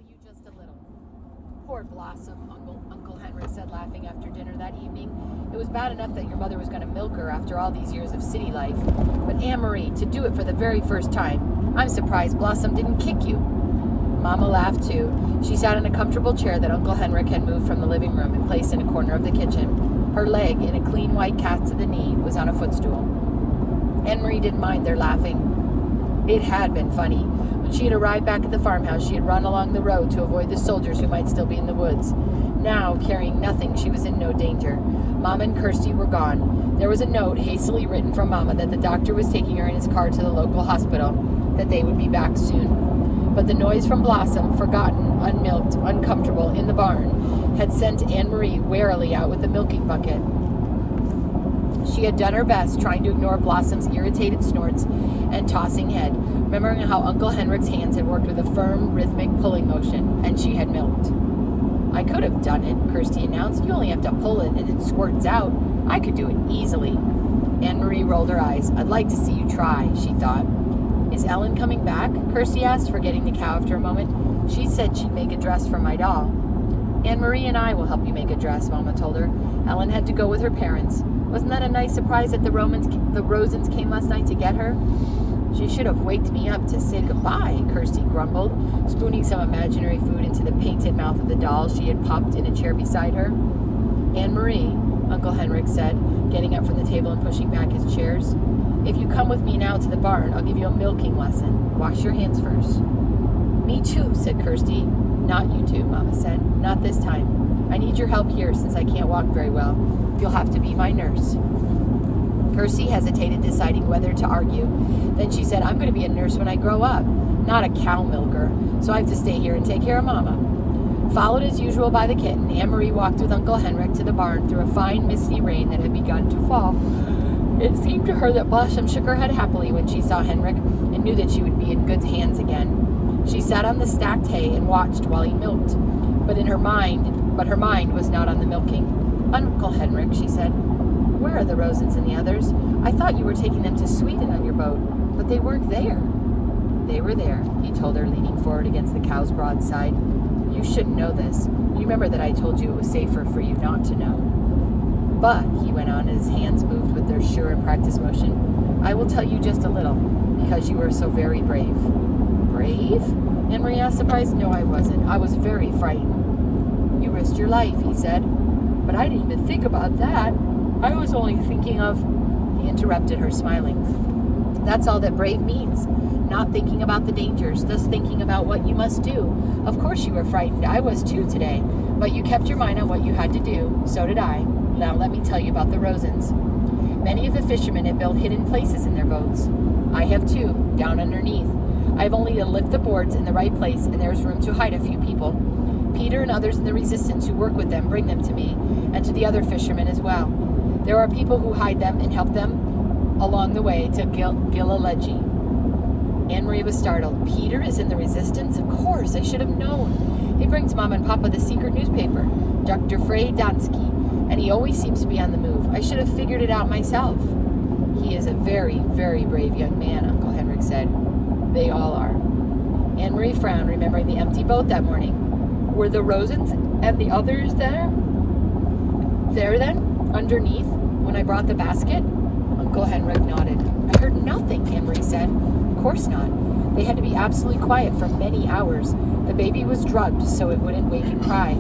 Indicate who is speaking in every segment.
Speaker 1: tell you just a little. Poor Blossom, Uncle Henrik said, laughing after dinner that evening. It was bad enough that your mother was going to milk her after all these years of city life. But Anne-Marie, to do it for the very first time, I'm surprised Blossom didn't kick you. Mama laughed too. She sat in a comfortable chair that Uncle Henrik had moved from the living room and placed in a corner of the kitchen. Her leg, in a clean white cast to the knee, was on a footstool. Anne-Marie didn't mind their laughing. It had been funny. When she had arrived back at the farmhouse, she had run along the road to avoid the soldiers who might still be in the woods. Now, carrying nothing, she was in no danger. Mama and Kirsty were gone. There was a note hastily written from Mama that the doctor was taking her in his car to the local hospital, that they would be back soon. But the noise from Blossom, forgotten, unmilked, uncomfortable, in the barn, had sent Anne-Marie warily out with the milking bucket. She had done her best, trying to ignore Blossom's irritated snorts and tossing head, remembering how Uncle Henrik's hands had worked with a firm, rhythmic pulling motion, and she had milked. I could have done it, Kirsty announced. You only have to pull it and it squirts out. I could do it easily. Anne-Marie rolled her eyes. I'd like to see you try, she thought. Is Ellen coming back? Kirsty asked, forgetting the cow after a moment. She said she'd make a dress for my doll. Anne-Marie and I will help you make a dress, Mama told her. Ellen had to go with her parents. Wasn't that a nice surprise that the Rosens came last night to get her? She should have waked me up to say goodbye, Kirsty grumbled, spooning some imaginary food into the painted mouth of the doll she had popped in a chair beside her. Anne-Marie, Uncle Henrik said, getting up from the table and pushing back his chairs. If you come with me now to the barn, I'll give you a milking lesson. Wash your hands first. Me too, said Kirsty. Not you two, Mama said. Not this time. I need your help here since I can't walk very well. You'll have to be my nurse. Kirsty hesitated, deciding whether to argue. Then she said, I'm going to be a nurse when I grow up, not a cow milker, so I have to stay here and take care of Mama. Followed as usual by the kitten, Anne-Marie walked with Uncle Henrik to the barn through a fine misty rain that had begun to fall. It seemed to her that Blossom shook her head happily when she saw Henrik and knew that she would be in good hands again. She sat on the stacked hay and watched while he milked, but her mind was not on the milking. Uncle Henrik, she said, where are the Rosens and the others? I thought you were taking them to Sweden on your boat, but they weren't there. They were there, he told her, leaning forward against the cow's broadside. You shouldn't know this. You remember that I told you it was safer for you not to know. But, he went on, as his hands moved with their sure and practiced motion, I will tell you just a little, because you were so very brave. Brave? Anne-Marie asked, surprised. No, I wasn't. I was very frightened. You risked your life, he said. But I didn't even think about that. I was only thinking of... He interrupted her, smiling. That's all that brave means. Not thinking about the dangers, just thinking about what you must do. Of course you were frightened. I was too today. But you kept your mind on what you had to do. So did I. Now let me tell you about the Rosens. Many of the fishermen have built hidden places in their boats. I have too, down underneath. I have only to lift the boards in the right place, and there is room to hide a few people. Peter and others in the resistance who work with them bring them to me, and to the other fishermen as well. There are people who hide them and help them along the way to Gillalegi. Anne-Marie was startled. Peter is in the resistance? Of course, I should have known. He brings Mom and Papa the secret newspaper, Dr. Frey Dansky, and he always seems to be on the move. I should have figured it out myself. He is a very, very brave young man, Uncle Henrik said. They all are. Anne-Marie frowned, remembering the empty boat that morning. Were the Rosens and the others there? There then, underneath, when I brought the basket? Uncle Henrik nodded. I heard nothing, Anne-Marie said. Of course not. They had to be absolutely quiet for many hours. The baby was drugged so it wouldn't wake and cry.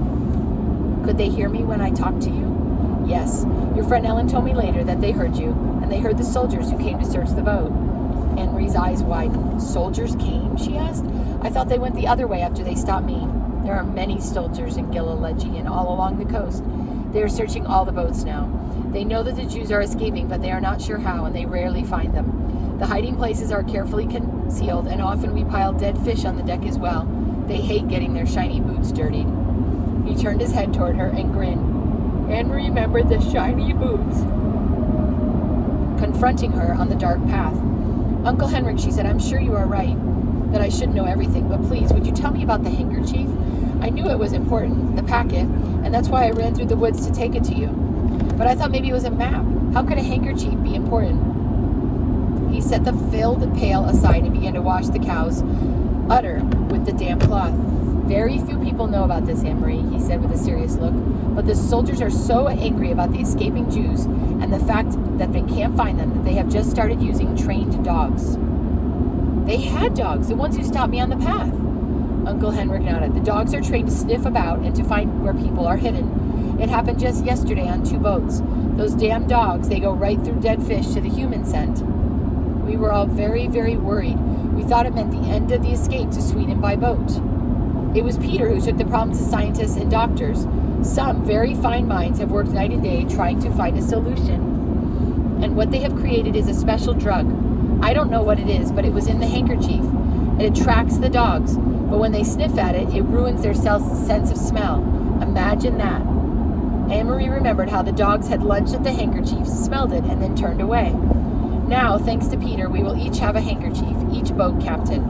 Speaker 1: Could they hear me when I talked to you? Yes. Your friend Ellen told me later that they heard you, and they heard the soldiers who came to search the boat. Anne-Marie's eyes widened. Soldiers came, she asked. I thought they went the other way after they stopped me. There are many soldiers in Gillalegi and all along the coast. They are searching all the boats now. They know that the Jews are escaping, but they are not sure how, and they rarely find them. The hiding places are carefully concealed, and often we pile dead fish on the deck as well. They hate getting their shiny boots dirtied. He turned his head toward her and grinned. Anne-Marie remembered the shiny boots confronting her on the dark path. Uncle Henrik, she said, I'm sure you are right, that I should know everything, but please, would you tell me about the handkerchief? I knew it was important, the packet, and that's why I ran through the woods to take it to you. But I thought maybe it was a map. How could a handkerchief be important? He set the filled pail aside and began to wash the cow's udder with the damp cloth. Very few people know about this, Anne-Marie, he said with a serious look, but the soldiers are so angry about the escaping Jews and the fact that they can't find them that they have just started using trained dogs. They had dogs, the ones who stopped me on the path. Uncle Henrik nodded. The dogs are trained to sniff about and to find where people are hidden. It happened just yesterday on 2 boats. Those damn dogs, they go right through dead fish to the human scent. We were all very, very worried. We thought it meant the end of the escape to Sweden by boat. It was Peter who took the problem to scientists and doctors. Some very fine minds have worked night and day trying to find a solution. And what they have created is a special drug. I don't know what it is, but it was in the handkerchief. It attracts the dogs, but when they sniff at it, it ruins their sense of smell. Imagine that. Anne-Marie remembered how the dogs had lunged at the handkerchiefs, smelled it, and then turned away. Now, thanks to Peter, we will each have a handkerchief, each boat captain.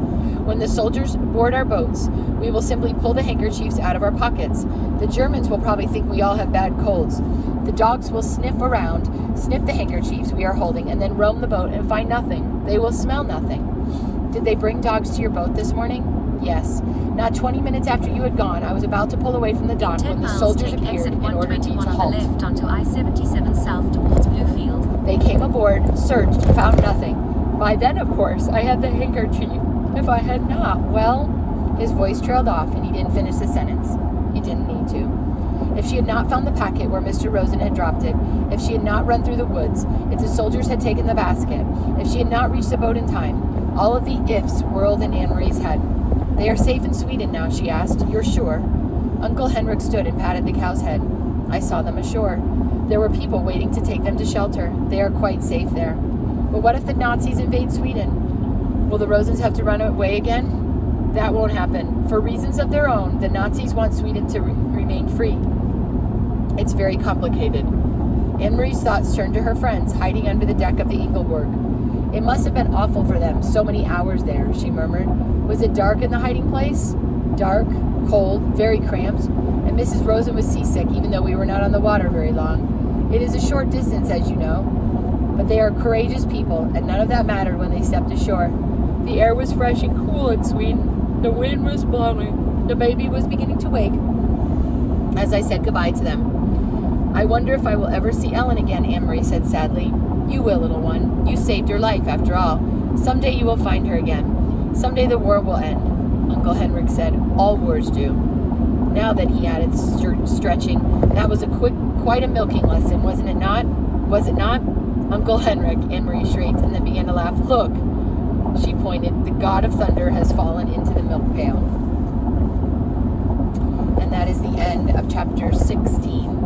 Speaker 1: When the soldiers board our boats, we will simply pull the handkerchiefs out of our pockets. The Germans will probably think we all have bad colds. The dogs will sniff around, sniff the handkerchiefs we are holding, and then roam the boat and find nothing. They will smell nothing. Did they bring dogs to your boat this morning? Yes. Not 20 minutes after you had gone, I was about to pull away from the dock when the soldiers appeared and ordered me to halt.
Speaker 2: Left onto I-77 south towards Bluefield.
Speaker 1: They came aboard, searched, found nothing. By then, of course, I had the handkerchief. If I had not, well, his voice trailed off and he didn't finish the sentence. He didn't need to. If she had not found the packet where Mr. Rosen had dropped it, if she had not run through the woods, if the soldiers had taken the basket, if she had not reached the boat in time, all of the ifs whirled in Anne-Marie's head. They are safe in Sweden now, she asked. You're sure? Uncle Henrik stood and patted the cow's head. I saw them ashore. There were people waiting to take them to shelter. They are quite safe there. But what if the Nazis invade Sweden? Will the Rosens have to run away again? That won't happen. For reasons of their own, the Nazis want Sweden to remain free. It's very complicated. Anne-Marie's thoughts turned to her friends hiding under the deck of the Ingelborg. It must have been awful for them, so many hours there, she murmured. Was it dark in the hiding place? Dark, cold, very cramped, and Mrs. Rosen was seasick even though we were not on the water very long. It is a short distance, as you know, but they are courageous people, and none of that mattered when they stepped ashore. The air was fresh and cool in Sweden. The wind was blowing. The baby was beginning to wake as I said goodbye to them. I wonder if I will ever see Ellen again, Anne-Marie said sadly. You will, little one. You saved her life, after all. Someday you will find her again. Someday the war will end, Uncle Henrik said. All wars do. Now then, he added, stretching, that was quite a milking lesson, wasn't it not? Was it not? Uncle Henrik, Anne-Marie shrieked, and then began to laugh. Look, she pointed, the god of thunder has fallen into the milk pail. And that is the end of chapter 16.